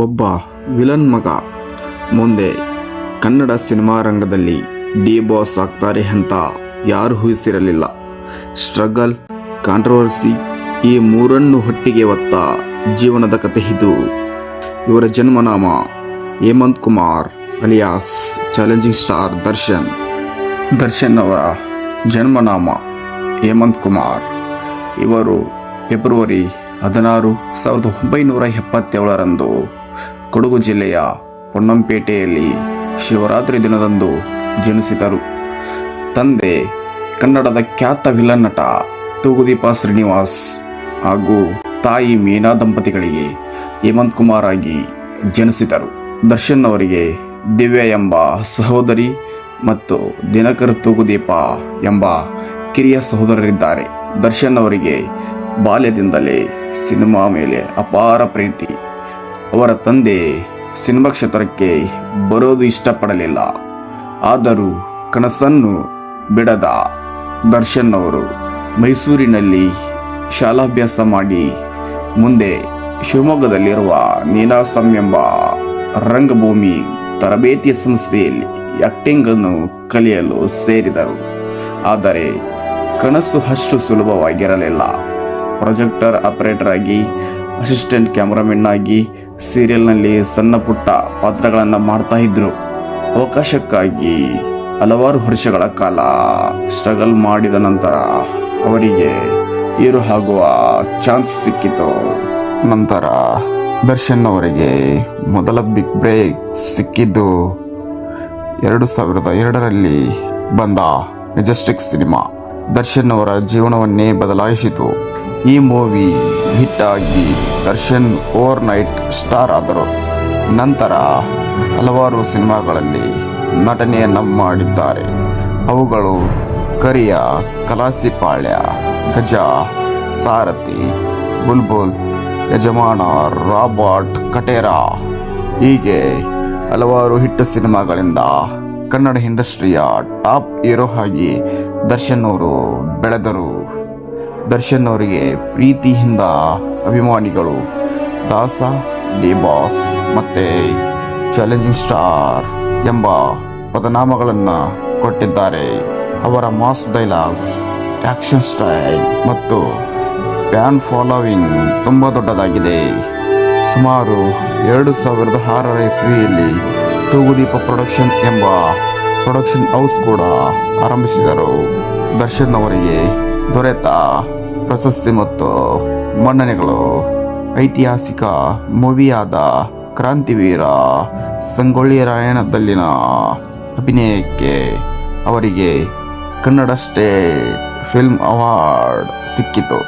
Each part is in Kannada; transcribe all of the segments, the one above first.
ಒಬ್ಬ ವಿಲನ್ ಮಗ ಮುಂದೆ ಕನ್ನಡ ಸಿನಿಮಾ ರಂಗದಲ್ಲಿ ಡಿ ಬಾಸ್ ಆಗ್ತಾರೆ ಅಂತ ಯಾರು ಊಹಿಸಿರಲಿಲ್ಲ. ಸ್ಟ್ರಗಲ್, ಕಾಂಟ್ರವರ್ಸಿ ಈ ಮೂರನ್ನು ಒಟ್ಟಿಗೆ ಹೊತ್ತ ಜೀವನದ ಕತೆ ಇದು. ಇವರ ಜನ್ಮನಾಮ Hemanth Kumar alias challenging star Darshan. Darshan ಅವರ ಜನ್ಮನಾಮ ಹೇಮಂತ್ ಕುಮಾರ್. ಇವರು ಫೆಬ್ರವರಿ 16, 1977ರಂದು ಕೊಡಗು ಜಿಲ್ಲೆಯ ಪೊನ್ನಂಪೇಟೆಯಲ್ಲಿ ಶಿವರಾತ್ರಿ ದಿನದಂದು ಜನಿಸಿದರು. ತಂದೆ ಕನ್ನಡದ ಖ್ಯಾತ ವಿಲನ್ ನಟ ತೂಗುದೀಪ ಶ್ರೀನಿವಾಸ್ ಹಾಗೂ ತಾಯಿ ಮೀನಾ ದಂಪತಿಗಳಿಗೆ ಹೇಮಂತ್ ಕುಮಾರ್ ಆಗಿ ಜನಿಸಿದರು. ದರ್ಶನ್ ಅವರಿಗೆ ದಿವ್ಯಾ ಎಂಬ ಸಹೋದರಿ ಮತ್ತು ದಿನಕರ್ ತೂಗುದೀಪ ಎಂಬ ಕಿರಿಯ ಸಹೋದರರಿದ್ದಾರೆ. ದರ್ಶನ್ ಅವರಿಗೆ ಬಾಲ್ಯದಿಂದಲೇ ಸಿನಿಮಾ ಮೇಲೆ ಅಪಾರ ಪ್ರೀತಿ. ಅವರ ತಂದೆ ಸಿನಿಮಾ ಕ್ಷೇತ್ರಕ್ಕೆ ಬರೋದು ಇಷ್ಟಪಡಲಿಲ್ಲ. ಆದರೂ ಕನಸನ್ನು ಬಿಡದ ದರ್ಶನ್ ಅವರು ಮೈಸೂರಿನಲ್ಲಿ ಶಾಲಾಭ್ಯಾಸ ಮಾಡಿ ಮುಂದೆ ಶಿವಮೊಗ್ಗದಲ್ಲಿರುವ ನೀನಾಸಂ ಎಂಬ ರಂಗಭೂಮಿ ತರಬೇತಿಯ ಸಂಸ್ಥೆಯಲ್ಲಿ ಆಕ್ಟಿಂಗ್ ಅನ್ನು ಕಲಿಯಲು ಸೇರಿದರು. ಆದರೆ ಕನಸು ಅಷ್ಟು ಸುಲಭವಾಗಿರಲಿಲ್ಲ. ಪ್ರೊಜೆಕ್ಟರ್ ಆಪರೇಟರ್ ಆಗಿ, ಅಸಿಸ್ಟೆಂಟ್ ಕ್ಯಾಮರಾಮನ್ ಆಗಿ ಸೀರಿಯಲ್ನಲ್ಲಿ ಸಣ್ಣ ಪುಟ್ಟ ಪಾತ್ರಗಳನ್ನು ಮಾಡ್ತಾ ಇದ್ರು. ಅವಕಾಶಕ್ಕಾಗಿ ಹಲವಾರು ವರ್ಷಗಳ ಕಾಲ ಸ್ಟ್ರಗಲ್ ಮಾಡಿದ ನಂತರ ಅವರಿಗೆ ಹೀರೋ ಆಗುವ ಚಾನ್ಸ್ ಸಿಕ್ಕಿತು. ನಂತರ ದರ್ಶನ್ ಅವರಿಗೆ ಮೊದಲ ಬಿಗ್ ಬ್ರೇಕ್ ಸಿಕ್ಕಿದ್ದು 2002ರಲ್ಲಿ ಬಂದ ಮೆಜೆಸ್ಟಿಕ್ ಸಿನಿಮಾ. ದರ್ಶನ್ ಅವರ ಜೀವನವನ್ನೇ ಬದಲಾಯಿಸಿತು. ಈ ಮೂವಿ ಹಿಟ್ ಆಗಿ ದರ್ಶನ್ ಓವರ್ ನೈಟ್ ಸ್ಟಾರ್ ಆದರು. ನಂತರ ಹಲವಾರು ಸಿನಿಮಾಗಳಲ್ಲಿ ನಟನೆಯನ್ನು ಮಾಡಿದ್ದಾರೆ. ಅವುಗಳು ಕರಿಯ, ಕಲಾಸಿಪಾಳ್ಯ, ಗಜ, ಸಾರಥಿ, ಬುಲ್ಬುಲ್, ಯಜಮಾನ, ರಾಬರ್ಟ್, ಕಟೇರ ಹೀಗೆ ಹಲವಾರು ಹಿಟ್ ಸಿನಿಮಾಗಳಿಂದ ಕನ್ನಡ ಇಂಡಸ್ಟ್ರಿಯ ಟಾಪ್ ಹೀರೋ ಆಗಿ ದರ್ಶನ್ ಅವರು ಬೆಳೆದರು. ದರ್ಶನ್ ಅವರಿಗೆ ಪ್ರೀತಿಯಿಂದ ಅಭಿಮಾನಿಗಳು ದಾಸ, ಡಿ ಬಾಸ್ ಮತ್ತು ಚಾಲೆಂಜಿಂಗ್ ಸ್ಟಾರ್ ಎಂಬ ಪದನಾಮಗಳನ್ನು ಕೊಟ್ಟಿದ್ದಾರೆ. ಅವರ ಮಾಸ್ ಡೈಲಾಗ್ಸ್, ಆ್ಯಕ್ಷನ್ ಸ್ಟೈಲ್ ಮತ್ತು ಫ್ಯಾನ್ ಫಾಲೋವಿಂಗ್ ತುಂಬ ದೊಡ್ಡದಾಗಿದೆ. ಸುಮಾರು 2006ರ ಇಸ್ವಿಯಲ್ಲಿ ತೂಗುದೀಪ ಪ್ರೊಡಕ್ಷನ್ ಎಂಬ ಪ್ರೊಡಕ್ಷನ್ ಹೌಸ್ ಕೂಡ ಆರಂಭಿಸಿದರು. ದರ್ಶನ್ ಅವರಿಗೆ ದೊರೆತ ಪ್ರಶಸ್ತಿ ಮತ್ತು ಮನ್ನಣೆಗಳು: ಐತಿಹಾಸಿಕ ಮೂವಿಯಾದ ಕ್ರಾಂತಿವೀರ ಸಂಗೊಳ್ಳಿ ರಾಯಣ್ಣದಲ್ಲಿನ ಅಭಿನಯಕ್ಕೆ ಅವರಿಗೆ ಕನ್ನಡ ಸ್ಟೇಟ್ ಫಿಲ್ಮ್ ಅವಾರ್ಡ್ ಸಿಕ್ಕಿತು.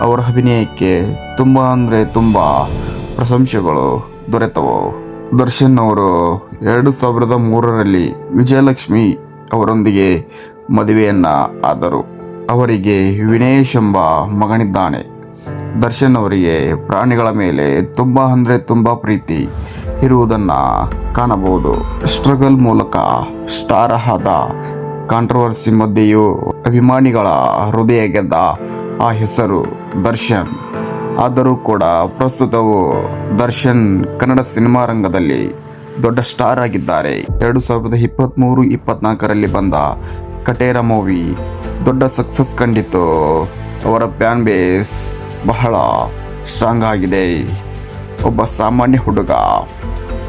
ಅವರ ಅಭಿನಯಕ್ಕೆ ತುಂಬ ಪ್ರಶಂಸೆಗಳು ದೊರೆತವು. ದರ್ಶನ್ ಅವರು 2003ರಲ್ಲಿ ವಿಜಯಲಕ್ಷ್ಮಿ ಅವರೊಂದಿಗೆ ಮದುವೆಯನ್ನ ಆದರು. ಅವರಿಗೆ ವಿನೇಶ್ ಎಂಬ ಮಗನಿದ್ದಾನೆ. ದರ್ಶನ್ ಅವರಿಗೆ ಪ್ರಾಣಿಗಳ ಮೇಲೆ ತುಂಬ ಪ್ರೀತಿ ಇರುವುದನ್ನು ಕಾಣಬಹುದು. ಸ್ಟ್ರಗಲ್ ಮೂಲಕ ಸ್ಟಾರ್ ಆದ, ಕಾಂಟ್ರವರ್ಸಿ ಮಧ್ಯೆಯೂ ಅಭಿಮಾನಿಗಳ ಹೃದಯ ಗೆದ್ದ ಆ ಹೆಸರು ದರ್ಶನ್. ಆದರೂ ಕೂಡ ಪ್ರಸ್ತುತವು ದರ್ಶನ್ ಕನ್ನಡ ಸಿನಿಮಾ ರಂಗದಲ್ಲಿ ದೊಡ್ಡ ಸ್ಟಾರ್ ಆಗಿದ್ದಾರೆ. 2023-24ರಲ್ಲಿ ಬಂದ ಕಟೇರ ಮೂವಿ ದೊಡ್ಡ ಸಕ್ಸಸ್ ಕಂಡಿತು. ಅವರ ಫ್ಯಾನ್ ಬೇಸ್ ಬಹಳ ಸ್ಟ್ರಾಂಗ್ ಆಗಿದೆ. ಒಬ್ಬ ಸಾಮಾನ್ಯ ಹುಡುಗ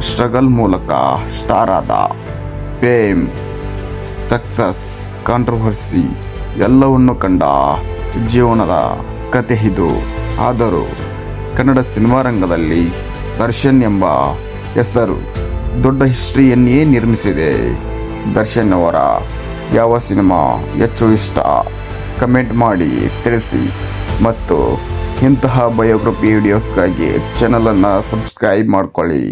ಸ್ಟ್ರಗಲ್ ಮೂಲಕ ಸ್ಟಾರ್ ಆದ. ಫೇಮ್, ಸಕ್ಸಸ್, ಕಾಂಟ್ರವರ್ಸಿ ಎಲ್ಲವನ್ನು ಕಂಡ ಜೀವನದ ಕತೆ ಇದು. ಆದರೂ ಕನ್ನಡ ಸಿನಿಮಾ ರಂಗದಲ್ಲಿ ದರ್ಶನ್ ಎಂಬ ಹೆಸರು ದೊಡ್ಡ ಹಿಸ್ಟ್ರಿಯನ್ನೇ ನಿರ್ಮಿಸಿದೆ. ದರ್ಶನ್ ಅವರ ಯಾವ ಸಿನಿಮಾ ಹೆಚ್ಚು ಇಷ್ಟ ಕಮೆಂಟ್ ಮಾಡಿ ತಿಳಿಸಿ. ಮತ್ತು ಇಂತಹ ಬಯೋಗ್ರಫಿ ವಿಡಿಯೋಸ್ಗಾಗಿ ಚಾನಲನ್ನು ಸಬ್ಸ್ಕ್ರೈಬ್ ಮಾಡ್ಕೊಳ್ಳಿ.